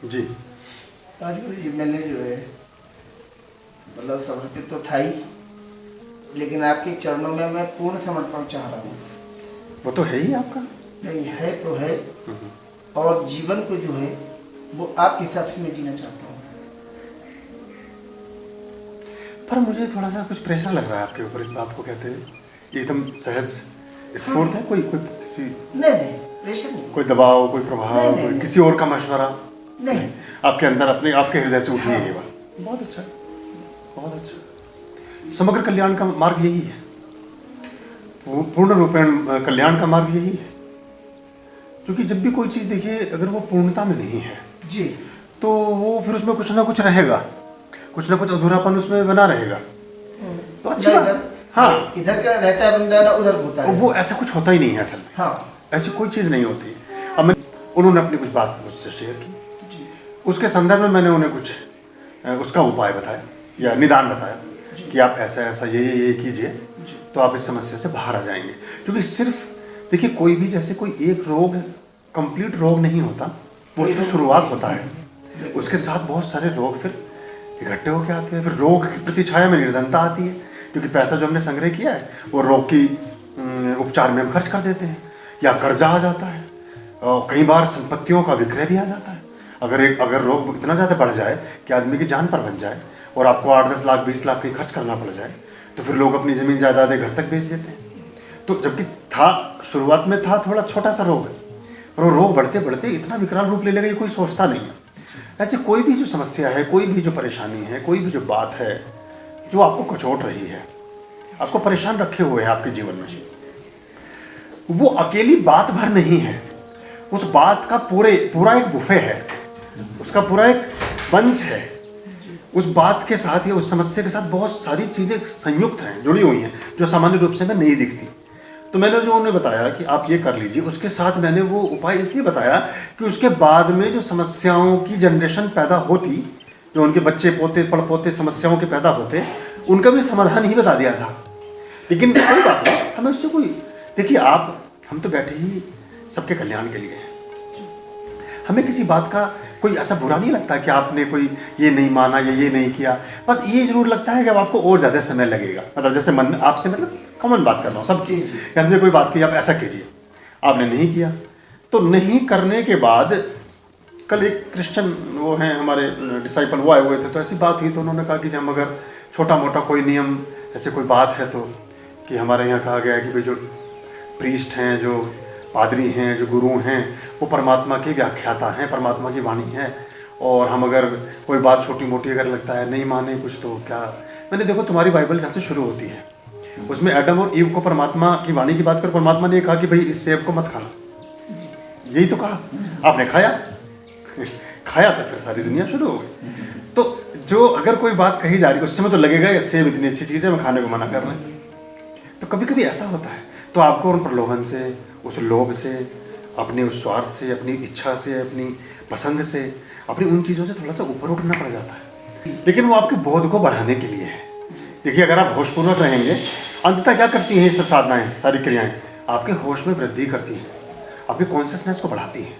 जी। राजगुरु जी, मैंने जो है मतलब समर्पित तो था ही, लेकिन आपके चरणों में मैं पूर्ण समर्पण चाह रहा हूँ। वो तो है ही आपका। नहीं है तो है, और जीवन को जो है वो आपके हिसाब से मैं जीना चाहता हूँ। पर मुझे थोड़ा सा कुछ प्रेशर लग रहा है आपके ऊपर इस बात को कहते हुए। एकदम सहज स्फूर्त है? कोई कोई किसी नहीं, प्रेशर नहीं। कोई दबाव, कोई प्रभाव, नहीं, कोई किसी और का मशवरा नहीं। आपके अंदर अपने आपके हृदय से उठी है ये बात? बहुत अच्छा, बहुत अच्छा। समग्र कल्याण का मार्ग यही है, पूर्ण रूपेण कल्याण का मार्ग यही है। क्योंकि जब भी कोई चीज़ देखिए, अगर वो पूर्णता में नहीं है जी, तो वो फिर उसमें कुछ ना कुछ रहेगा, कुछ ना कुछ अधूरापन उसमें बना रहेगा। तो अच्छी बात है। हाँ, इधर का रहता है बंदा ना उधर होता है। वो ऐसा कुछ होता ही नहीं है असल में। हाँ, ऐसी कोई चीज़ नहीं होती। अब उन्होंने अपनी कुछ बात मुझसे शेयर की, उसके संदर्भ में मैंने उन्हें कुछ उसका उपाय बताया या निदान बताया कि आप ऐसा ऐसा ये कीजिए तो आप इस समस्या से बाहर आ जाएंगे। क्योंकि सिर्फ देखिए, कोई भी जैसे कोई एक रोग कंप्लीट रोग नहीं होता, वो उसकी शुरुआत होता है, उसके साथ बहुत सारे रोग फिर इकट्ठे होकर आते हैं। फिर रोग की प्रतिछाया में निर्धनता आती है, क्योंकि पैसा जो हमने संग्रह किया है वो रोग की उपचार में हम खर्च कर देते हैं, या कर्जा आ जाता है, और कई बार संपत्तियों का विक्रय भी आ जाता है। अगर रोग इतना ज़्यादा बढ़ जाए कि आदमी की जान पर बन जाए और आपको 8-10 लाख 20 लाख कहीं खर्च करना पड़ जाए, तो फिर लोग अपनी ज़मीन जायदादें घर तक बेच देते हैं। तो जबकि था, शुरुआत में था थोड़ा छोटा सा रोग, और वो रोग बढ़ते बढ़ते इतना विकराल रूप ले लेगा ये कोई सोचता नहीं है। ऐसे कोई भी जो समस्या है, कोई भी जो परेशानी है, कोई भी जो बात है जो आपको कचोट रही है, आपको परेशान रखे हुए है आपके जीवन में, वो अकेली बात भर नहीं है। उस बात का पूरा एक बुफे है, उसका पूरा एक बंच है। उस बात के साथ या उस समस्या के साथ बहुत सारी चीज़ें संयुक्त हैं, जुड़ी हुई हैं, जो सामान्य रूप से हमें नहीं दिखती। तो मैंने जो उन्हें बताया कि आप ये कर लीजिए, उसके साथ मैंने वो उपाय इसलिए बताया कि उसके बाद में जो समस्याओं की जनरेशन पैदा होती, जो उनके बच्चे पोते पड़पोते समस्याओं के पैदा होते, उनका भी समाधान ही बता दिया था। लेकिन कोई बात नहीं, हमें उससे कोई, देखिए हम तो बैठे ही सबके कल्याण के लिए हैं। हमें किसी बात का कोई ऐसा बुरा नहीं लगता कि आपने कोई ये नहीं माना या ये नहीं किया। बस ये जरूर लगता है कि अब आपको और ज़्यादा समय लगेगा। मतलब जैसे मन में आपसे, मतलब कॉमन बात कर रहा हूँ सबकी, कि हमने कोई बात की, आप ऐसा कीजिए, आपने नहीं किया। तो नहीं करने के बाद कल एक क्रिश्चियन वो हैं हमारे डिसाइपल, वो आए हुए थे, तो ऐसी बात हुई, तो उन्होंने कहा कि हम अगर छोटा मोटा कोई नियम, ऐसे कोई बात है, तो कि हमारे यहाँ कहा गया है कि भाई जो प्रीस्ट हैं, जो पादरी हैं, जो गुरु हैं, वो परमात्मा के व्याख्याता हैं, परमात्मा की वाणी है, और हम अगर कोई बात छोटी मोटी अगर लगता है नहीं माने कुछ, तो क्या। मैंने देखो, तुम्हारी बाइबल जहाँ से शुरू होती है उसमें एडम और ईव को परमात्मा की वाणी की बात कर, परमात्मा ने कहा कि भाई इस सेब को मत खाना, यही तो कहा, आपने खाया खाया तो फिर सारी दुनिया शुरू हो गई। तो जो अगर कोई बात कही जा रही है उस समय तो लगेगा ये सेब इतनी अच्छी चीज़ है, मैं खाने को मना कर रहे हैं। तो कभी कभी ऐसा होता है, तो आपको उन प्रलोभन से, उस लोभ से, अपने उस स्वार्थ से, अपनी इच्छा से, अपनी पसंद से, अपनी उन चीज़ों से थोड़ा सा ऊपर उठना पड़ जाता है। लेकिन वो आपके बोध को बढ़ाने के लिए है। देखिए, अगर आप होशपूर्वक रहेंगे, अंततः क्या करती हैं ये सब साधनाएं, सारी क्रियाएं आपके होश में वृद्धि करती हैं, आपके कॉन्शियसनेस को बढ़ाती हैं,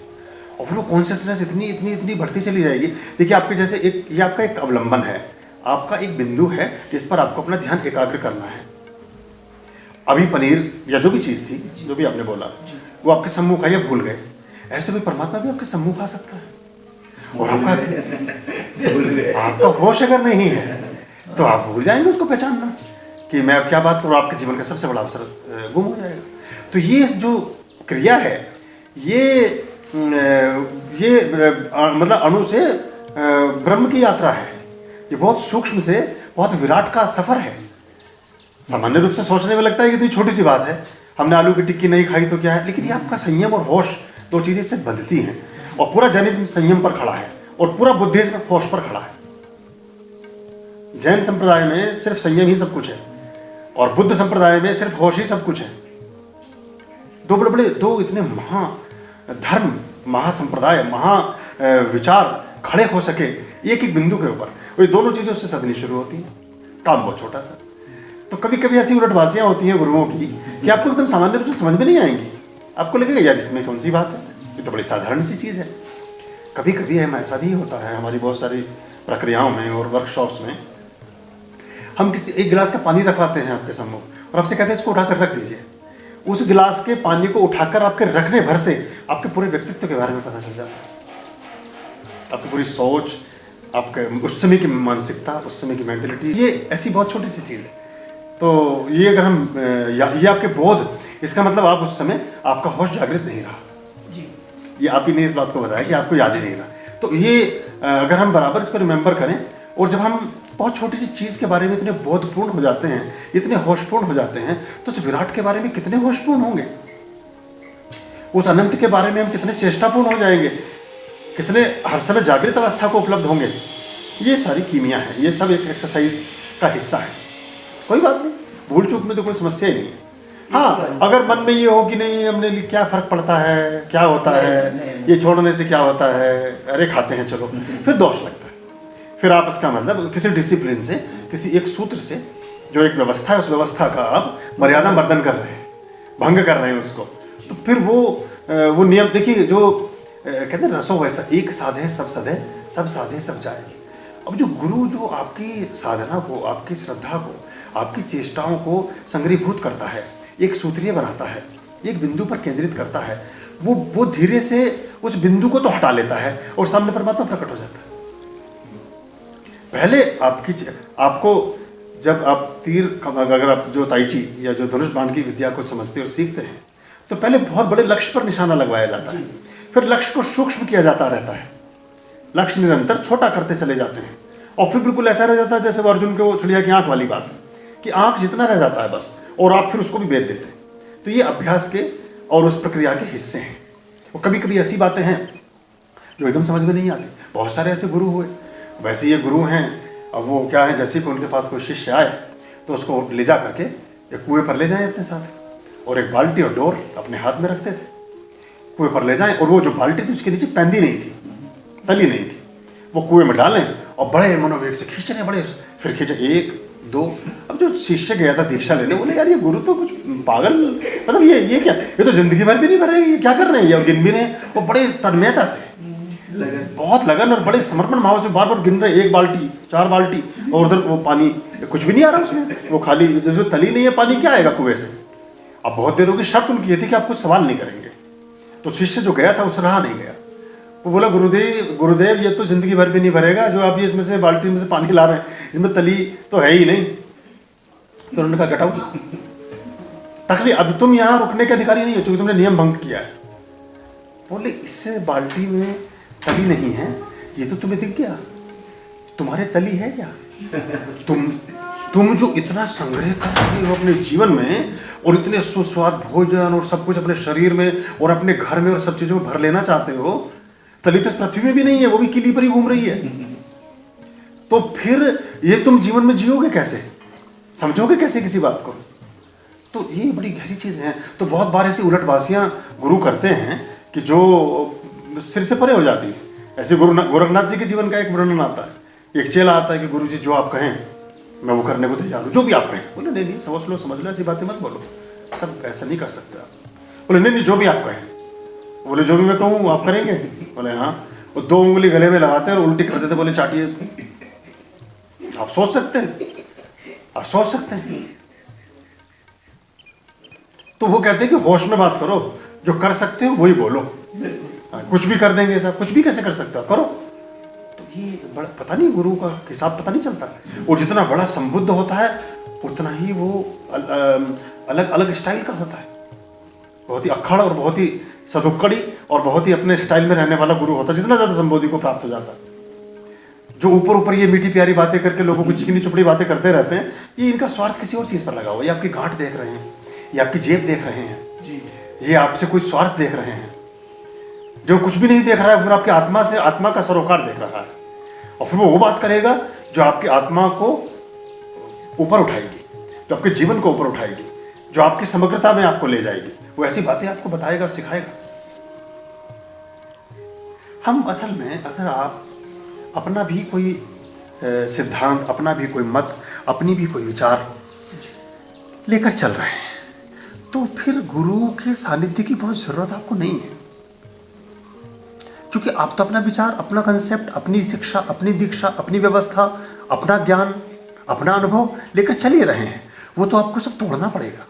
और फिर वो कॉन्शियसनेस इतनी इतनी इतनी बढ़ती चली जाएगी। देखिए, आपके जैसे ये आपका एक अवलंबन है, आपका एक बिंदु है जिस पर आपको अपना ध्यान एकाग्र करना है। अभी पनीर या जो भी चीज़ थी, जो भी आपने बोला, वो आपके सम्मुख आई, भूल गए। ऐसे तो कोई परमात्मा भी आपके सम्मुख आ सकता है, और आपका होश अगर नहीं है तो आप भूल जाएंगे उसको पहचानना कि मैं अब क्या बात करूँ, आपके जीवन का सबसे बड़ा अवसर गुम हो जाएगा। तो ये जो क्रिया है, ये मतलब अणु से ब्रह्म की यात्रा है। ये बहुत सूक्ष्म से बहुत विराट का सफर है। सामान्य रूप से सोचने में लगता है कि इतनी छोटी सी बात है, हमने आलू की टिक्की नहीं खाई तो क्या है, लेकिन ये आपका संयम और होश, दो चीज़ें इससे बंधती हैं। और पूरा जैनिज्म संयम पर खड़ा है, और पूरा बुद्धिज्म होश पर खड़ा है। जैन संप्रदाय में सिर्फ संयम ही सब कुछ है, और बुद्ध संप्रदाय में सिर्फ होश ही सब कुछ है। दो इतने महाधर्म, महासंप्रदाय, विचार खड़े हो सके एक एक बिंदु के ऊपर, वो दोनों चीज़ें उससे सदनी शुरू होती हैं। काम बहुत छोटा सा। तो कभी कभी ऐसी उलटबाजियाँ होती हैं गुरुओं की कि आपको एकदम सामान्य रूप से समझ में नहीं आएंगी। आपको लगेगा यार इसमें कौन सी बात है, ये तो बड़ी साधारण सी चीज़ है। कभी कभी हम ऐसा भी होता है हमारी बहुत सारी प्रक्रियाओं में और वर्कशॉप्स में, हम किसी एक गिलास का पानी रखवाते हैं आपके सम्मुख और आपसे कहते हैं इसको उठाकर रख दीजिए। उस गिलास के पानी को उठाकर आपके रखने भर से आपके पूरे व्यक्तित्व के बारे में पता चल जाता है, आपकी पूरी सोच, आपके उस समय की मानसिकता, उस समय की मेंटलिटी। ये ऐसी बहुत छोटी सी चीज़ है। तो ये अगर हम ये आपके बोध, इसका मतलब आप उस समय आपका होश जागृत नहीं रहा जी। ये आप ही ने इस बात को बताया कि आपको याद ही नहीं रहा। तो ये अगर हम बराबर इसको रिमेंबर करें, और जब हम बहुत छोटी सी चीज़ के बारे में इतने बोधपूर्ण हो जाते हैं, इतने होशपूर्ण हो जाते हैं, तो उस विराट के बारे में कितने होशपूर्ण होंगे, उस अनंत के बारे में हम कितने चेष्टापूर्ण हो जाएंगे, कितने हर समय जागृत अवस्था को उपलब्ध होंगे। ये सारी कीमिया है, ये सब एक एक्सरसाइज का हिस्सा है। कोई बात नहीं, भूल चूक में तो कोई समस्या ही नहीं है। हाँ, अगर मन में ये हो कि नहीं हमने क्या फ़र्क पड़ता है, क्या होता है, ये छोड़ने से क्या होता है, अरे खाते हैं चलो, फिर दोष लगता है। फिर आप इसका मतलब किसी डिसिप्लिन से, किसी एक सूत्र से, जो एक व्यवस्था है, उस व्यवस्था का आप मर्यादा मर्दन कर रहे हैं, भंग कर रहे हैं उसको। तो फिर वो नियम देखिए, जो कहते हैं रसो वैसा, एक साधे सब सधे, सब साधे सब जाए। अब जो गुरु जो आपकी साधना को, आपकी श्रद्धा को, आपकी चेष्टाओं को संग्रीभूत करता है, एक सूत्रीय बनाता है, एक बिंदु पर केंद्रित करता है, वो धीरे से उस बिंदु को तो हटा लेता है और सामने परमात्मा प्रकट हो जाता है। पहले आपको जब आप तीर, अगर आप जो ताइची या जो धनुष बाण की विद्या को समझते और सीखते हैं, तो पहले बहुत बड़े लक्ष्य पर निशाना लगवाया जाता है, फिर लक्ष्य को सूक्ष्म किया जाता रहता है, लक्ष्य निरंतर छोटा करते चले जाते हैं, और फिर बिल्कुल ऐसा रह जाता है जैसे वो अर्जुन के वो चिड़िया की आंख वाली बात, कि आंख जितना रह जाता है बस, और आप फिर उसको भी बेच देते हैं। तो ये अभ्यास के और उस प्रक्रिया के हिस्से हैं। और कभी कभी ऐसी बातें हैं जो एकदम समझ में नहीं आती। बहुत सारे ऐसे गुरु हुए, वैसे ये गुरु हैं, अब वो क्या है, जैसे कि उनके पास कोई शिष्य आए तो उसको ले जा करके एक कुएं पर ले जाएं अपने साथ, और एक बाल्टी और डोर अपने हाथ में रखते थे, कुएं पर ले जाएं, और वो जो बाल्टी थी उसके नीचे पैंदी नहीं थी, तली नहीं थी, वो कुएं में डालें और बड़े मनोवेग से खींच रहे, बड़े, फिर खींचे 1 2। अब जो शिष्य गया था दीक्षा लेने, बोले यार ये गुरु तो कुछ पागल, मतलब ये क्या, ये तो जिंदगी भर भी नहीं भरेगी, ये क्या कर रहे हैं, ये गिन भी रहे हैं। वो बड़े तन्मयता से, बहुत लगन और बड़े समर्पण भाव से बार बार गिन रहे, 1 बाल्टी 4 बाल्टी, और उधर वो पानी कुछ भी नहीं आ रहा उसमें, वो खाली, जिसमें तली नहीं है पानी क्या आएगा कुएं से। अब बहुत देर होगी, शर्त उनकी ये थी कि आप कुछ सवाल नहीं करेंगे। तो शिष्य जो गया था उस रहा नहीं गया, वो बोला गुरुदेव ये तो जिंदगी भर भी नहीं भरेगा, जो आप ये इसमें से बाल्टी में से पानी ला रहे हैं, इसमें तली तो है ही नहीं। तो उन्होंने कहा गटाओ तकलीफ, अब तुम यहाँ रुकने के अधिकारी नहीं हो क्योंकि तुमने नियम भंग किया है। बोले इससे बाल्टी में तली नहीं है, ये तो तुम्हें दिख गया, तुम्हारे तली है क्या? तुम जो इतना संग्रह कर रहे हो अपने जीवन में, और इतने सुस्वाद भोजन और सब कुछ अपने शरीर में और अपने घर में और सब चीजों में भर लेना चाहते हो, तली तो इस पृथ्वी में भी नहीं है, वो भी किली पर ही घूम रही है। तो फिर ये तुम जीवन में जियोगे कैसे, समझोगे कैसे किसी बात को? तो ये बड़ी गहरी चीज़ है। तो बहुत बार ऐसी उलटबाजियां गुरु करते हैं कि जो सिर से परे हो जाती है। ऐसे गोरखनाथ जी के जीवन का एक वर्णन आता है, एक चेला आता है कि गुरु जी जो आप कहें मैं वो करने को तैयार हूँ, जो भी आप कहें। बोले नहीं समझ लो, ऐसी बातें मत बोलो, सब ऐसा नहीं कर सकते आप। बोले नहीं जो भी आप कहें। बोले जो भी मैं कहूँ आप करेंगे? बोले हाँ। वो 2 उंगली गले में लगाते और उल्टी कर देते, बोले चाटिए इसको। आप सोच सकते हैं, तो वो कहते हैं कि होश में बात करो, जो कर सकते हो वही बोलो। कुछ भी कर देंगे साहब, कुछ भी कैसे कर सकते हो, करो। तो ये बड़ा पता नहीं, गुरु का हिसाब पता नहीं चलता। और जितना बड़ा संबुद्ध होता है उतना ही वो अलग अलग स्टाइल का होता है, बहुत ही अक्खड़ और बहुत ही सदुक्कड़ी और बहुत ही अपने स्टाइल में रहने वाला गुरु होता है। जितना ज़्यादा संबोधि को प्राप्त हो जाता है, जो ऊपर ये मीठी प्यारी बातें करके लोगों को चिकनी चुपड़ी बातें करते रहते हैं, ये इनका स्वार्थ किसी और चीज़ पर लगा हुआ है। ये आपकी गांठ देख रहे हैं, ये आपकी जेब देख रहे हैं जी, ये आपसे कोई स्वार्थ देख रहे हैं। जो कुछ भी नहीं देख रहा है फिर आपकी आत्मा से, आत्मा का सरोकार देख रहा है, और फिर वो बात करेगा जो आपकी आत्मा को ऊपर उठाएगी, जो आपके जीवन को ऊपर उठाएगी, जो आपकी समग्रता में आपको ले जाएगी। वो ऐसी बातें आपको बताएगा और सिखाएगा। हम असल में अगर आप अपना भी कोई सिद्धांत, अपना भी कोई मत, अपनी भी कोई विचार लेकर चल रहे हैं, तो फिर गुरु के सानिध्य की बहुत ज़रूरत आपको नहीं है। क्योंकि आप तो अपना विचार, अपना कंसेप्ट, अपनी शिक्षा, अपनी दीक्षा, अपनी व्यवस्था, अपना ज्ञान, अपना अनुभव लेकर चल ही रहे हैं। वो तो आपको सब तोड़ना पड़ेगा।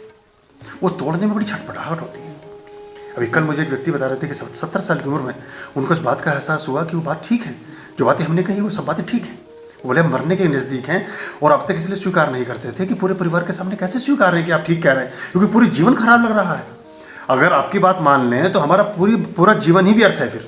वो तोड़ने में बड़ी छटपटाहट होती है। अभी कल मुझे एक व्यक्ति बता रहे थे कि 70 साल की उम्र में उनको इस बात का एहसास हुआ कि वो बात ठीक है, जो बातें हमने कही वो सब बातें ठीक हैं। वो बोले हम मरने के नज़दीक हैं और अब तक इसलिए स्वीकार नहीं करते थे कि पूरे परिवार के सामने कैसे स्वीकार है कि आप ठीक कह रहे हैं, क्योंकि पूरी जीवन खराब लग रहा है। अगर आपकी बात मान लें तो हमारा पूरा जीवन ही व्यर्थ है फिर,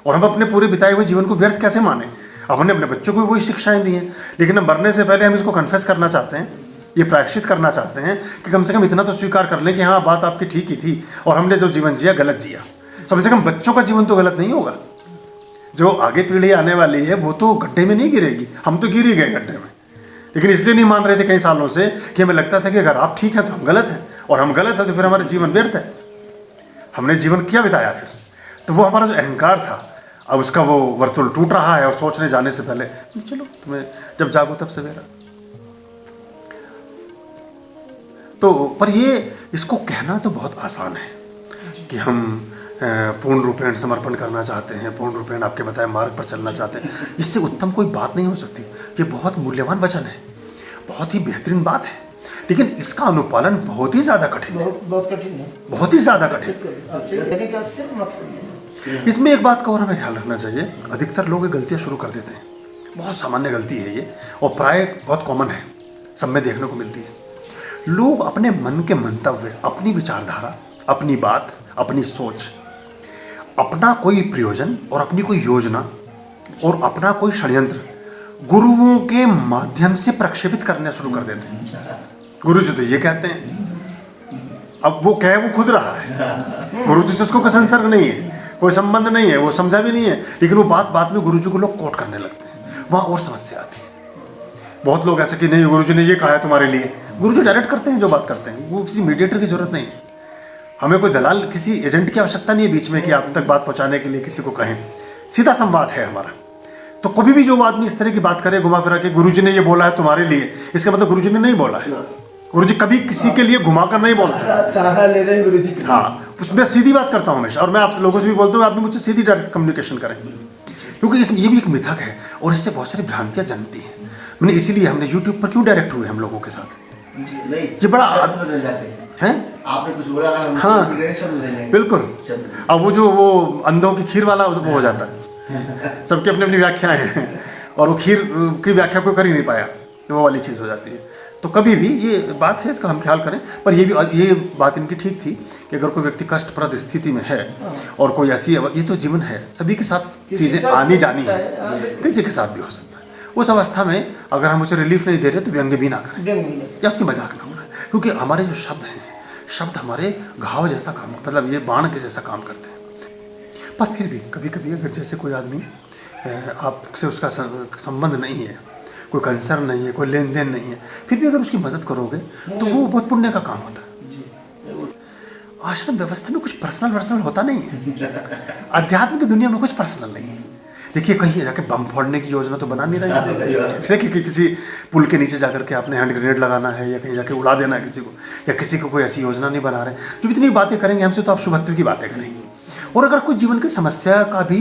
और हम अपने पूरे बिताए हुए जीवन को व्यर्थ कैसे माने। अब हमने अपने बच्चों को वही शिक्षाएं दी हैं, लेकिन हम मरने से पहले हम इसको कन्फेस करना चाहते हैं, ये प्रायश्चित करना चाहते हैं कि कम से कम इतना तो स्वीकार कर लें कि हाँ बात आपकी ठीक ही थी और हमने जो जीवन जिया गलत जिया। कम से कम बच्चों का जीवन तो गलत नहीं होगा। जो आगे पीढ़ी आने वाली है वो तो गड्ढे में नहीं गिरेगी, हम तो गिर ही गए गड्ढे में। लेकिन इसलिए नहीं मान रहे थे कई सालों से कि हमें लगता था कि अगर आप ठीक हैं तो हम गलत हैं, और हम गलत हैं तो फिर हमारा जीवन व्यर्थ है। हमने जीवन क्या बिताया फिर? तो वो हमारा जो अहंकार था, अब उसका वो वर्तुल टूट रहा है। और सोचने जाने से पहले चलो तुम्हें जब जागो तब सवेरा। तो पर ये इसको कहना तो बहुत आसान है कि हम पूर्ण रूपेण समर्पण करना चाहते हैं, पूर्ण रूपेण आपके बताए मार्ग पर चलना चाहते हैं। इससे उत्तम कोई बात नहीं हो सकती। ये बहुत मूल्यवान वचन है, बहुत ही बेहतरीन बात है, लेकिन इसका अनुपालन बहुत ही ज़्यादा कठिन है। बहुत कठिन है, बहुत ही ज़्यादा कठिन। सिर्फ मकसद ये था। इसमें एक बात का और हमें ख्याल रखना चाहिए, अधिकतर लोग ये गलतियाँ शुरू कर देते हैं। बहुत सामान्य गलती है ये, और प्राय बहुत कॉमन है, सब में देखने को मिलती है। लोग अपने मन के मंतव्य, अपनी विचारधारा, अपनी बात, अपनी सोच, अपना कोई प्रयोजन और अपनी कोई योजना और अपना कोई षड्यंत्र गुरुओं के माध्यम से प्रक्षेपित करना शुरू कर देते हैं। गुरु जी तो ये कहते हैं, अब वो कहे वो खुद रहा है, गुरु जी से उसको कोई संसर्ग नहीं है, कोई संबंध नहीं है, वो समझा भी नहीं है, लेकिन वो बात में गुरु जी को लोग कोट करने लगते हैं। वहाँ और समस्या आती है। बहुत लोग ऐसे कि नहीं गुरु जी ने ये कहा है तुम्हारे लिए। गुरु जी डायरेक्ट करते हैं जो बात करते हैं, वो किसी मीडिएटर की जरूरत नहीं है। हमें कोई दलाल, किसी एजेंट की आवश्यकता नहीं है बीच में कि आप तक बात पहुंचाने के लिए किसी को कहें। सीधा संवाद है हमारा। तो कभी भी जो आदमी इस तरह की बात करे घुमा फिरा के गुरुजी ने ये बोला है तुम्हारे लिए, इसका मतलब गुरुजी ने नहीं बोला है। गुरुजी कभी किसी के लिए घुमाकर नहीं बोलते, सहारा ले रहे हैं गुरुजी का। हाँ, उसमें सीधी बात करता हूँ हमेशा। और मैं आप लोगों से भी बोलता हूँ आप भी मुझसे सीधी डायरेक्ट कम्युनिकेशन करें, क्योंकि ये भी एक मिथक है और इससे बहुत सारी भ्रांतियाँ जन्मती हैं। मैंने इसीलिए हमने यूट्यूब पर क्यों डायरेक्ट हुए हम लोगों के साथ, ये बड़ा बदल जाते हैं। आपने कुछ बोला, हाँ बिल्कुल। अब वो अंधों की खीर वाला वो हो जाता है। सबकी अपनी अपनी व्याख्याएं हैं और वो खीर की व्याख्या कोई कर ही नहीं पाया, तो वो वाली चीज़ हो जाती है। तो कभी भी ये बात है, इसका हम ख्याल करें। पर ये बात इनकी ठीक थी कि अगर कोई व्यक्ति कष्टप्रद स्थिति में है और कोई ऐसी, ये तो जीवन है, सभी के साथ चीज़ें आनी जानी है, किसी के साथ भी हो सकता है। उस अवस्था में अगर हम उसे रिलीफ नहीं दे रहे तो व्यंग्य भी ना करें या उसकी मजाक ना उड़ाएं, क्योंकि हमारे जो शब्द हैं, शब्द हमारे घाव जैसा काम, मतलब ये बाण के जैसा काम करते हैं। पर फिर भी कभी कभी अगर जैसे कोई आदमी आपसे उसका संबंध नहीं है, कोई कंसर्न नहीं है, कोई लेन देन नहीं है, फिर भी अगर उसकी मदद करोगे तो वो बहुत पुण्य का काम होता है। आश्रम व्यवस्था में कुछ पर्सनल होता नहीं है। अध्यात्म की दुनिया में कुछ पर्सनल नहीं है। देखिए कहीं जाके बम फोड़ने की योजना तो बना नहीं रहे कि किसी पुल के नीचे जाकर के आपने हैंड ग्रेनेड लगाना है या कहीं जाके उड़ा देना है किसी को, या किसी को कोई ऐसी योजना नहीं बना रहे। जो इतनी बातें करेंगे हमसे तो आप शुभत्व की बातें करेंगे, और अगर कोई जीवन की समस्या का भी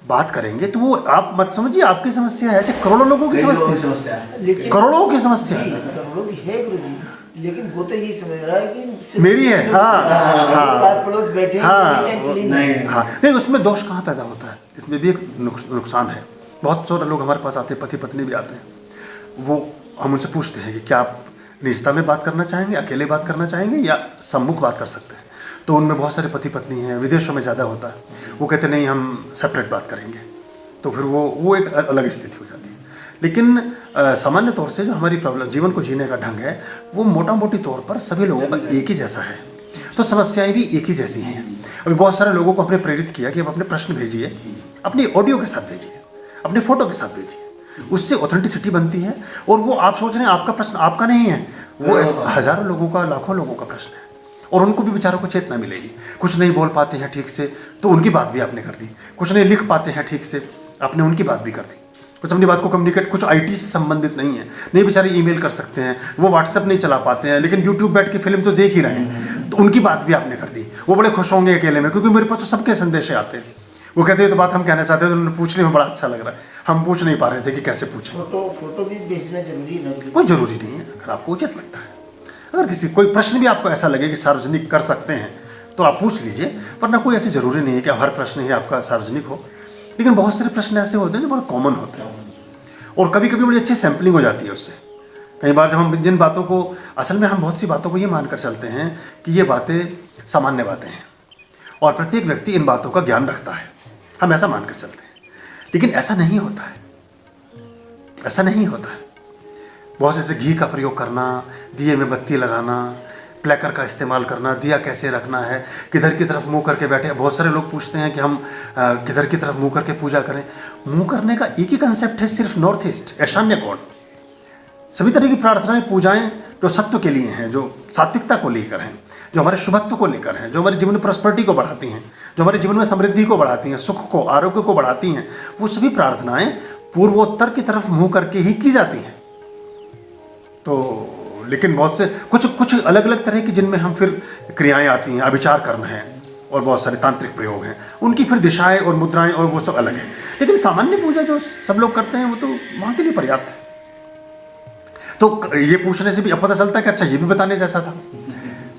बात करेंगे तो वो आप मत समझिए आपकी समस्या है, ऐसे करोड़ों लोगों की समस्या, करोड़ों की समस्या करोड़ों की है गुरुजी, लेकिन वो तो यही समझ रहा है कि मेरी है। हाँ पड़ोस बैठे नहीं, उसमें दोष कहाँ पैदा होता है, इसमें भी एक नुकसान है। बहुत सारे लोग हमारे पास आते हैं, पति पत्नी भी आते हैं, वो हम उनसे पूछते हैं कि क्या आप निजता में बात करना चाहेंगे, अकेले बात करना चाहेंगे या सम्मुख बात कर सकते हैं। तो उनमें बहुत सारे पति पत्नी हैं, विदेशों में ज़्यादा होता है, वो कहते नहीं हम सेपरेट बात करेंगे। तो फिर वो एक अलग स्थिति हो जाती है। लेकिन सामान्य तौर से जो हमारी प्रॉब्लम, जीवन को जीने का ढंग है, वो मोटा मोटी तौर पर सभी लोगों का एक ही जैसा है, तो समस्याएं भी एक ही जैसी हैं। अभी बहुत सारे लोगों को हमने प्रेरित किया कि आप अपने प्रश्न भेजिए, अपनी ऑडियो के साथ भेजिए, अपने फोटो के साथ भेजिए, उससे ऑथेंटिसिटी बनती है। और वो आप सोच रहे हैं आपका प्रश्न आपका नहीं है, वो हजारों लोगों का, लाखों लोगों का प्रश्न है, और उनको भी बेचारों को चेतना मिलेगी। कुछ नहीं बोल पाते हैं ठीक से तो उनकी बात भी आपने कर दी, कुछ नहीं लिख पाते हैं ठीक से आपने उनकी बात भी कर दी, कुछ अपनी बात को कम्युनिकेट, कुछ आईटी से संबंधित नहीं है, नहीं बेचारे ईमेल कर सकते हैं, वो व्हाट्सएप नहीं चला पाते हैं, लेकिन यूट्यूब बैठ के फिल्म तो देख ही रहे हैं, तो उनकी बात भी आपने कर दी। वो बड़े खुश होंगे अकेले में, क्योंकि मेरे पास तो सबके संदेश आते हैं। वो कहते हैं तो बात हम कहना चाहते थे, उन्होंने पूछने में बड़ा अच्छा लग रहा है, हम पूछ नहीं पा रहे थे कि कैसे पूछें। फोटो भी भेजना जरूरी है ना? कोई ज़रूरी नहीं है, अगर आपको उचित लगता है। अगर किसी कोई प्रश्न भी आपको ऐसा लगे कि सार्वजनिक कर सकते हैं तो आप पूछ लीजिए, वरना कोई ऐसी ज़रूरी नहीं है कि हर प्रश्न ही आपका सार्वजनिक हो। लेकिन बहुत सारे प्रश्न ऐसे होते हैं जो बहुत कॉमन होते हैं, और कभी कभी बड़ी अच्छी सैम्पलिंग हो जाती है उससे। कई बार जब हम जिन बातों को, असल में हम बहुत सी बातों को ये मानकर चलते हैं कि ये बातें सामान्य बातें हैं और प्रत्येक व्यक्ति इन बातों का ज्ञान रखता है, हम ऐसा मानकर चलते हैं। लेकिन ऐसा नहीं होता है, ऐसा नहीं होता है। बहुत से घी का प्रयोग करना, दिए में बत्ती लगाना, प्लेकर का इस्तेमाल करना, दिया कैसे रखना है, किधर की तरफ मुंह करके बैठे। बहुत सारे लोग पूछते हैं कि हम किधर की तरफ मुंह करके पूजा करें। मुंह करने का एक ही कंसेप्ट है, सिर्फ नॉर्थ ईस्ट, ईशान्य कोण। सभी तरह की प्रार्थनाएं, पूजाएं जो सत्व के लिए हैं, जो सात्विकता को लेकर हैं, जो हमारे शुभत्व को लेकर हैं, जो हमारे जीवन में प्रॉस्पेरिटी को बढ़ाती हैं, जो हमारे जीवन में समृद्धि को बढ़ाती हैं, सुख को, आरोग्य को बढ़ाती हैं, वो सभी प्रार्थनाएं पूर्वोत्तर की तरफ मुंह करके ही की जाती हैं। तो लेकिन बहुत से कुछ अलग अलग तरह की जिनमें हम फिर क्रियाएं आती हैं, अभिचार कर्म हैं और बहुत सारे तांत्रिक प्रयोग हैं, उनकी फिर दिशाएं और मुद्राएं और वो सब अलग हैं। लेकिन सामान्य पूजा जो सब लोग करते हैं वो तो वहाँ के लिए पर्याप्त है। तो ये पूछने से भी अब पता चलता है कि अच्छा ये भी बताने जैसा था,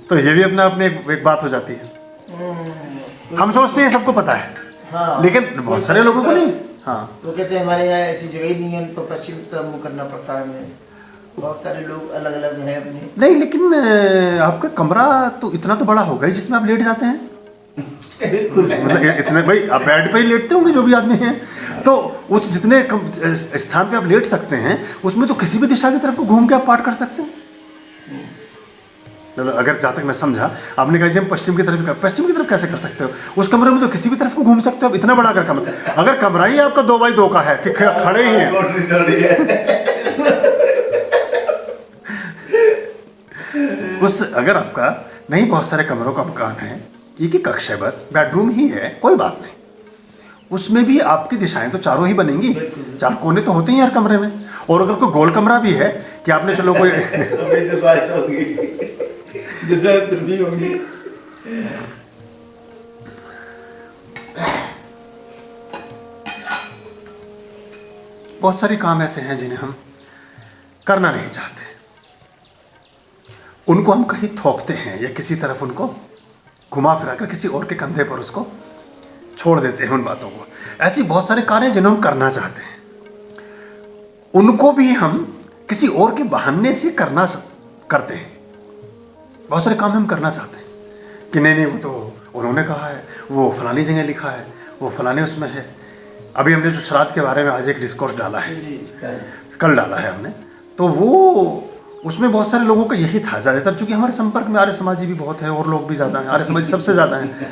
तो ये भी अपना अपने एक बात हो जाती है। हम सोचते हैं सबको पता है, हाँ, लेकिन बहुत सारे लोगों को नहीं। हाँ, वो कहते हैं हमारे यहाँ ऐसी जगह ही नहीं है, तो पश्चिम की तरफ मुँह करना पड़ता है हमें। बहुत सारे लोग अलग अलग हैं अपने। नहीं, लेकिन आपका कमरा तो इतना तो बड़ा होगा ही जिसमें आप लेट जाते हैं। बिल्कुल, मतलब इतने, भाई आप बेड पे ही लेटते होंगे जो भी आदमी हैं, तो उस जितने स्थान पे आप लेट सकते हैं उसमें तो किसी भी दिशा की तरफ को घूम के आप पाठ कर सकते हैं। मतलब अगर जहाँ तक मैं समझा, आपने कहा जी हम पश्चिम की तरफ कैसे कर सकते हो? उस कमरे में तो किसी भी तरफ को घूम सकते हो आप, इतना बड़ा अगर कमरा, अगर कमरा ही आपका 2x2 का है कि खड़े ही हैं उस, अगर आपका नहीं बहुत सारे कमरों का मकान है, एक ही कक्ष है, बस बेडरूम ही है, कोई बात नहीं, उसमें भी आपकी दिशाएं तो चारों ही बनेंगी, 4 कोने तो होते ही हर कमरे में। और अगर कोई गोल कमरा भी है कि आपने चलो कोई होंगी। बहुत सारे काम ऐसे हैं जिन्हें हम करना नहीं चाहते, उनको हम कहीं थोपते हैं या किसी तरफ उनको घुमा फिरा कर किसी और के कंधे पर उसको छोड़ देते हैं उन बातों को। ऐसी बहुत सारे कार्य जिन्हें हम करना चाहते हैं, उनको भी हम किसी और के बहाने से करते हैं। बहुत सारे काम हम करना चाहते हैं कि नहीं वो तो उन्होंने कहा है, वो फलानी जगह लिखा है, वो फलाने उसमें है। अभी हमने जो श्राद्ध के बारे में आज एक डिस्कोर्स डाला है, कल डाला है हमने, तो वो उसमें बहुत सारे लोगों का यही था ज़्यादातर, चूँकि हमारे संपर्क में आर्य समाजी भी बहुत है और लोग भी ज़्यादा हैं, आर्य समाजी सबसे ज़्यादा हैं।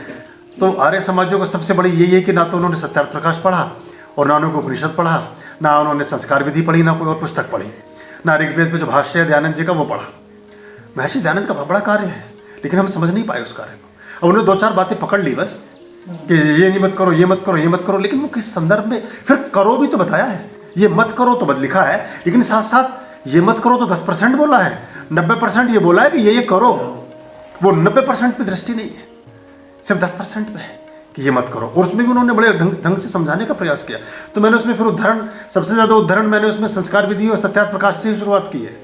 तो आर्य समाजियों को सबसे बड़ी यही है कि ना तो उन्होंने सत्यार्थ प्रकाश पढ़ा और ना उन्होंने उपनिषद पढ़ा, ना उन्होंने संस्कार विधि पढ़ी, ना कोई और पुस्तक पढ़ी, ना ऋग्वेद पे जो भाष्य है दयानंद जी का वो पढ़ा। महर्षि दयानंद का बहुत बड़ा कार्य है, लेकिन हम समझ नहीं पाए उस कार्य को। अब उन्होंने 2-4 बातें पकड़ ली बस कि ये नहीं मत करो, ये मत करो, ये मत करो, लेकिन वो किस संदर्भ में, फिर करो भी तो बताया है, ये मत करो तो बद लिखा है, लेकिन साथ साथ ये मत करो तो 10% बोला है, 90% ये बोला है कि ये करो। वो 90% पे दृष्टि नहीं है, सिर्फ 10% पे है कि ये मत करो, और उसमें भी उन्होंने बड़े ढंग से समझाने का प्रयास किया। तो मैंने उसमें फिर उदाहरण, सबसे ज़्यादा उदाहरण मैंने उसमें संस्कार विधि और सत्यार्थ प्रकाश से ही शुरुआत की है,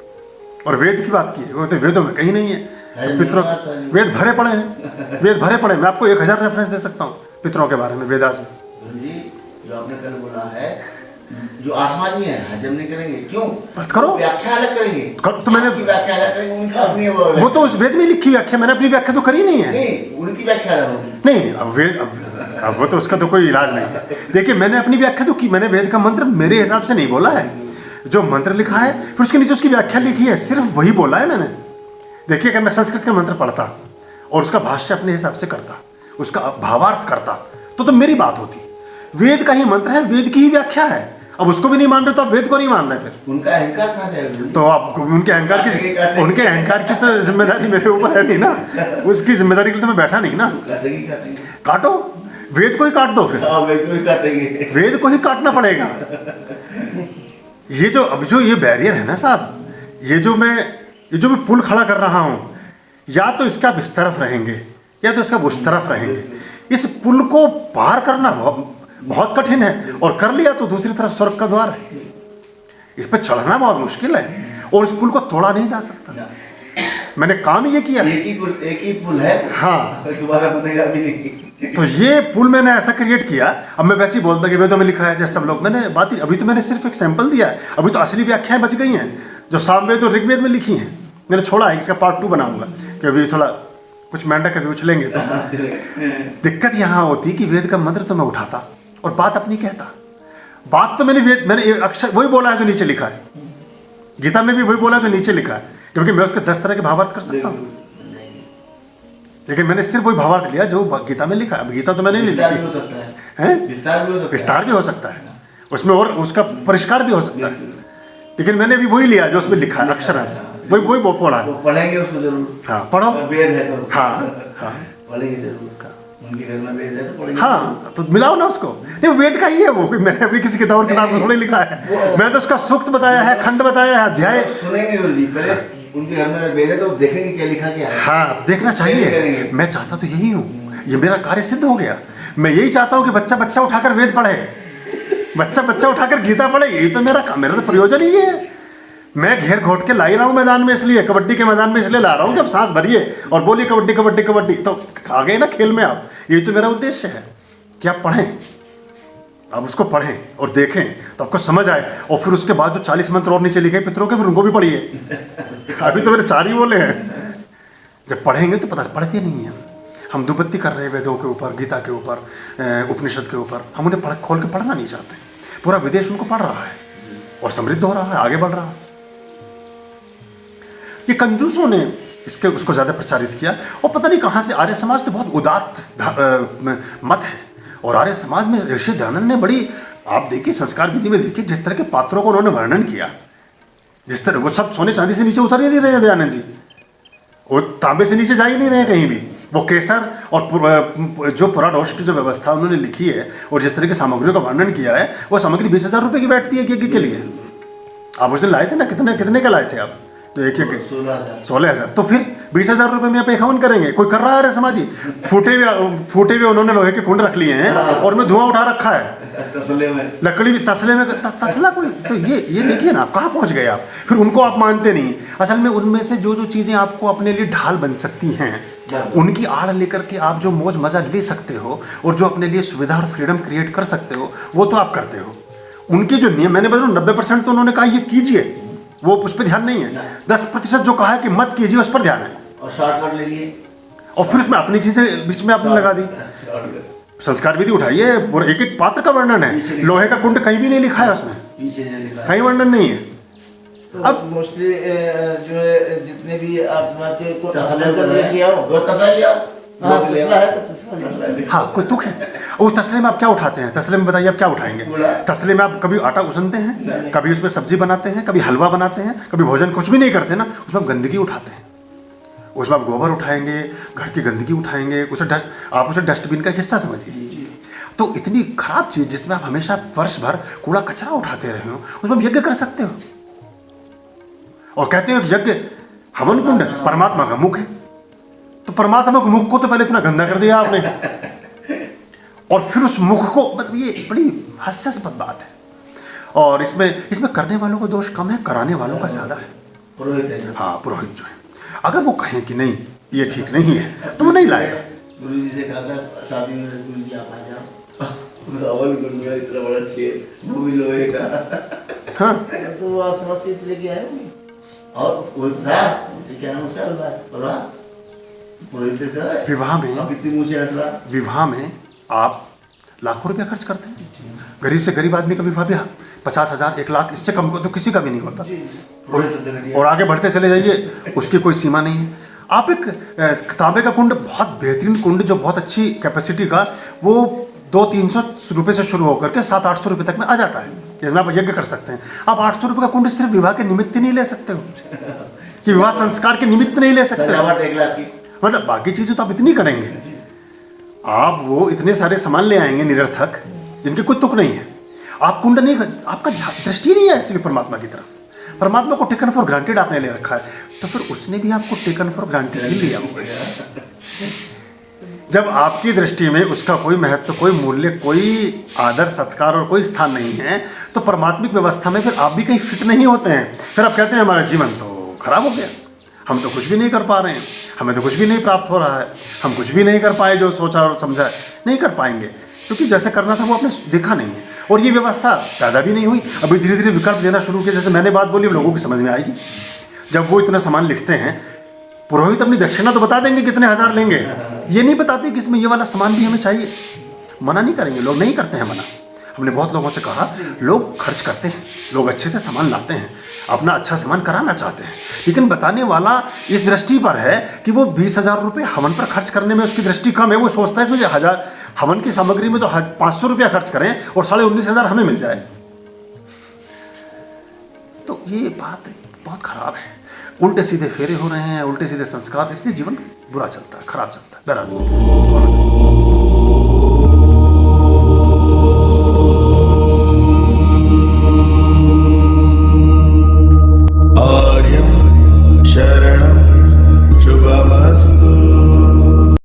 और वेद की बात की है। वो तो वेदों में कहीं नहीं है, पितरों वेद भरे पड़े हैं, वेद भरे पड़े। मैं आपको 1000 रेफरेंस दे सकता हूँ पितरों के बारे में वेदास में। जो आपने कल बोला है, जो आसमानी है हजम नहीं करेंगे, क्यों? बात करो, व्याख्या अलग करेंगे, तो मैंने व्याख्या अलग करेंगे, उनका अपनी वो तो उस वेद में लिखी व्याख्या, मैंने अपनी व्याख्या तो करी नहीं है। नहीं, उनकी व्याख्या अलग होगी। नहीं, अब वेद अब वो तो उसका तो कोई इलाज नहीं है। देखिए मैंने अपनी व्याख्या तो की, मैंने वेद का मंत्र मेरे हिसाब से नहीं बोला है, जो मंत्र लिखा है फिर उसके नीचे उसकी व्याख्या लिखी है, सिर्फ वही बोला है मैंने। देखिए अगर मैं संस्कृत का मंत्र पढ़ता और उसका भाष्य अपने हिसाब से करता, उसका भावार्थ करता, तो मेरी बात होती। वेद का ही मंत्र है, वेद की ही व्याख्या है, अब उसको भी नहीं मान रहे तो आप वेद को नहीं मान रहे, फिर उनका अहंकार कहाँ जाएगा? तो आप उनके अहंकार की तो जिम्मेदारी मेरे ऊपर है नहीं ना, उसकी जिम्मेदारी के लिए तो मैं बैठा नहीं ना। काटो, वेद को ही काट दो, फिर वेद को ही काटना पड़ेगा। ये जो अब जो ये बैरियर है ना साहब, ये जो मैं पुल खड़ा कर रहा हूँ, या तो इसका आप इस तरफ रहेंगे या तो इसका उस तरफ रहेंगे, इस पुल को पार करना बहुत कठिन है, और कर लिया तो दूसरी तरफ स्वर्ग का द्वार है। इस पर चढ़ना बहुत मुश्किल है, और इस पुल को तोड़ा नहीं जा सकता। मैंने काम ये किया, एक ही पुल है, हाँ, दोबारा बनेगा भी नहीं। तो ये पुल मैंने ऐसा क्रिएट किया। अब मैं वैसे ही बोलता कि वेदों में लिखा है, जैसे सब लोग, मैंने बात ही, अभी तो मैंने सिर्फ एक सैंपल दिया है, अभी तो असली व्याख्याएं बच गई हैं जो सामवेद और ऋग्वेद में लिखी हैं। मैंने छोड़ा है, इसका पार्ट 2 बनाऊंगा, कि अभी थोड़ा कुछ मेंढक अभी उछलेंगे। तो दिक्कत यहाँ होती कि वेद का मंत्र तो मैं उठाता और बात अपनी कहता। बात तो मैंने एक अक्षर वही बोला है जो नीचे लिखा है, गीता में भी वही बोला है जो नीचे लिखा है, क्योंकि मैं उसके 10 तरह के भावार्थ कर सकता हूँ, लेकिन मैंने सिर्फ वही भावार्थ लिया जो गीता में लिखा है। अब गीता तो मैंने नहीं लिखी, विस्तार भी हो सकता है उसमें, और उसका परिष्कार भी हो सकता है, लेकिन मैंने भी वही लिया जो उसमें लिखा है अक्षरश, वही पढ़ा है। पढ़ेंगे उसको जरूर, हाँ पढ़ो, वेद है तो हाँ पढ़ेंगे जरूर। उनके घर में वेद है तो पढ़ेंगे, हाँ, तो मिलाओ ना उसको। नहीं, वेद का ही है वो, मैंने अपनी किसी किताब में थोड़ी लिखा है, मैंने तो उसका सूक्त बताया है, खंड बताया है, अध्याय। सुनेंगे गुरु जी, पहले उनके घर में वेद है तो देखेंगे क्या लिखा क्या है। हाँ, तो देखना चाहिए। मैं चाहता तो यही हूँ, ये मेरा कार्य सिद्ध हो गया। मैं यही चाहता हूँ कि बच्चा उठाकर वेद पढ़े, बच्चा उठाकर गीता पढ़े, यही तो मेरा तो प्रयोजन ही है। मैं घेर घोट के ला ही रहा हूँ मैदान में, इसलिए कबड्डी के मैदान में इसलिए ला रहा हूँ कि अब सांस भरिए और बोलिए कबड्डी कबड्डी कबड्डी, तो आ गए ना खेल में आप। यही तो मेरा उद्देश्य है कि आप पढ़ें, आप उसको पढ़ें और देखें तो आपको समझ आए, और फिर उसके बाद जो 40 मंत्र और नीचे लिखे पितरों के, फिर उनको भी पढ़िए। अभी तो मेरे 4 ही बोले हैं। जब पढ़ेंगे तो पता, पढ़ते नहीं हैं हम दुपत्ती कर रहे हैं वेदों के ऊपर, गीता के ऊपर, उपनिषद के ऊपर, हम उन्हें खोल के पढ़ना नहीं चाहते। पूरा विदेश उनको पढ़ रहा है और समृद्ध हो रहा है, आगे बढ़ रहा है। ये कंजूसों ने उसको ज़्यादा प्रचारित किया, और पता नहीं कहाँ से आर्य समाज तो बहुत उदात्त मत है, और आर्य समाज में ऋषि दयानंद ने बड़ी, आप देखिए संस्कार विधि में देखिए जिस तरह के पात्रों को उन्होंने वर्णन किया, जिस तरह वो सब सोने चांदी से नीचे उतर ही नहीं रहे दयानंद जी, वो तांबे से नीचे जा ही नहीं रहे कहीं भी। वो केसर और जो पुराडोष की जो व्यवस्था उन्होंने लिखी है और जिस तरह की सामग्रियों का वर्णन किया है, वो सामग्री 20,000 रुपये की बैठती है यज्ञ के लिए। आप उस दिन लाए थे ना, कितने का लाए थे आप? तो एक 16,000। तो फिर 20,000 रुपये में आप एक हवन करेंगे? कोई कर रहा है समाजी? फूटे हुए उन्होंने लोहे के कुंड रख लिए हैं और में धुआं उठा रखा है, तसले में लकड़ी भी तसले में, तसला कोई, तो ये देखिए ना आप कहाँ पहुँच गए आप। फिर उनको आप मानते नहीं। असल में उनमें से जो चीज़ें आपको अपने लिए ढाल बन सकती हैं, उनकी आड़ लेकर के आप जो मौज मजा ले सकते हो और जो अपने लिए सुविधा और फ्रीडम क्रिएट कर सकते हो, वो तो आप करते हो। उनके जो नियम, मैंने बताया 90% तो उन्होंने कहा ये कीजिए, वो उस पर ध्यान नहीं है। 10% जो कहा है कि मत कीजिए, उस पर ध्यान है। और शॉर्टकट ले लिए, और फिर उसमें अपनी चीजें बीच में आपने लगा दी। संस्कार विधि उठाइए, एक एक पात्र का वर्णन है, लोहे का कुंड कहीं भी नहीं लिखा है उसमें, कहीं वर्णन नहीं है। तो अब मोस्टली जो है जितने भी आर्य समाज से लेके आओ, हाँ, कोई तुक है। और तसले में आप क्या उठाते हैं? तसले में बताइए आप क्या उठाएंगे? तसले में आप कभी आटा उसनते हैं, कभी उसमें सब्जी बनाते हैं, कभी हलवा बनाते हैं, कभी भोजन कुछ भी नहीं करते ना, उसमें आप गंदगी उठाते हैं। उसमें आप गोबर उठाएंगे, घर की गंदगी उठाएंगे, आप उसे डस्टबिन का हिस्सा समझिए। तो इतनी खराब चीज़ जिसमें आप हमेशा वर्ष भर कूड़ा कचरा उठाते रहे हो, उसमें आप यज्ञ कर सकते हो। और कहते हो कि यज्ञ हवन कुंड परमात्मा का मुख है, तो परमात्मा के मुख को तो पहले इतना गंदा कर दिया आपने, और फिर उस मुख को, मतलब ये बड़ी हास्यास्पद बात है। और इसमें करने वालों का दोष कम है, कराने वालों का ज्यादा है। पुरोहित है, हाँ, पुरोहित जो है, अगर वो कहें कि नहीं ये ठीक नहीं है तो वो नहीं लाएगा। गुरु जी से कहा था शादी में, गुरु जी आप आ जाओ, हवन कुंड में इतना बड़ा छेद, वो भी लोहे का। हाँ, तो वो समस्या लेके आए, और वो था क्या नाम उसका, विवाह में आप लाखों रुपया खर्च करते हैं। गरीब से गरीब आदमी का विवाह भी 50,000 1 लाख, इससे कम को तो किसी का भी नहीं होता। और आगे बढ़ते चले जाइए, उसकी कोई सीमा नहीं है। आप एक तांबे का कुंड, बहुत बेहतरीन कुंड जो बहुत अच्छी कैपेसिटी का, वो 200-300 रुपये से शुरू होकर के 700-800 रुपये तक में आ जाता है, जिसमें आप यज्ञ कर सकते हैं। आप 800 रुपये का कुंड सिर्फ विवाह के निमित्त नहीं ले सकते हो, कि विवाह संस्कार के निमित्त नहीं ले सकते। मतलब बाकी चीज़ें तो आप इतनी करेंगे, आप वो इतने सारे सामान ले आएंगे निरर्थक, जिनके कोई तुक नहीं है। आप कुंड नहीं, आपका दृष्टि नहीं है इसलिए परमात्मा की तरफ। परमात्मा को टेकन फॉर ग्रांटेड आपने ले रखा है, तो फिर उसने भी आपको टेकन फॉर ग्रांटेड ही लिया होगा। जब आपकी दृष्टि में उसका कोई महत्व, कोई मूल्य, कोई आदर सत्कार और कोई स्थान नहीं है, तो परमात्मिक व्यवस्था में फिर आप भी कहीं फिट नहीं होते हैं। फिर आप कहते हैं हमारा जीवन तो खराब हो गया, हम तो कुछ भी नहीं कर पा रहे हैं, हमें तो कुछ भी नहीं प्राप्त हो रहा है, हम कुछ भी नहीं कर पाए जो सोचा और समझा है, नहीं कर पाएंगे, क्योंकि जैसे करना था वो आपने देखा नहीं है और ये व्यवस्था पैदा भी नहीं हुई। अभी धीरे धीरे विकल्प देना शुरू किया। जैसे मैंने बात बोली, लोगों की समझ में आएगी। जब वो इतना सामान लिखते हैं, पुरोहित अपनी दक्षिणा तो बता देंगे कितने हजार लेंगे, ये नहीं बताते कि इसमें ये वाला सामान भी हमें चाहिए। मना नहीं करेंगे, लोग नहीं करते हैं मना। हमने बहुत लोगों से कहा, लोग खर्च करते हैं, लोग अच्छे से सामान लाते हैं, अपना अच्छा सामान कराना चाहते हैं, लेकिन बताने वाला इस दृष्टि पर है कि वो 20,000 रुपये हवन पर खर्च करने में उसकी दृष्टि कम है। वो सोचता है इसमें 1000 हवन की सामग्री में तो 500 रुपया खर्च करें और 19,500 हमें मिल जाए। तो ये बात बहुत खराब है। उल्टे सीधे फेरे हो रहे हैं, उल्टे सीधे संस्कार, इसलिए जीवन बुरा चलता है, खराब चलता है। बहरहाल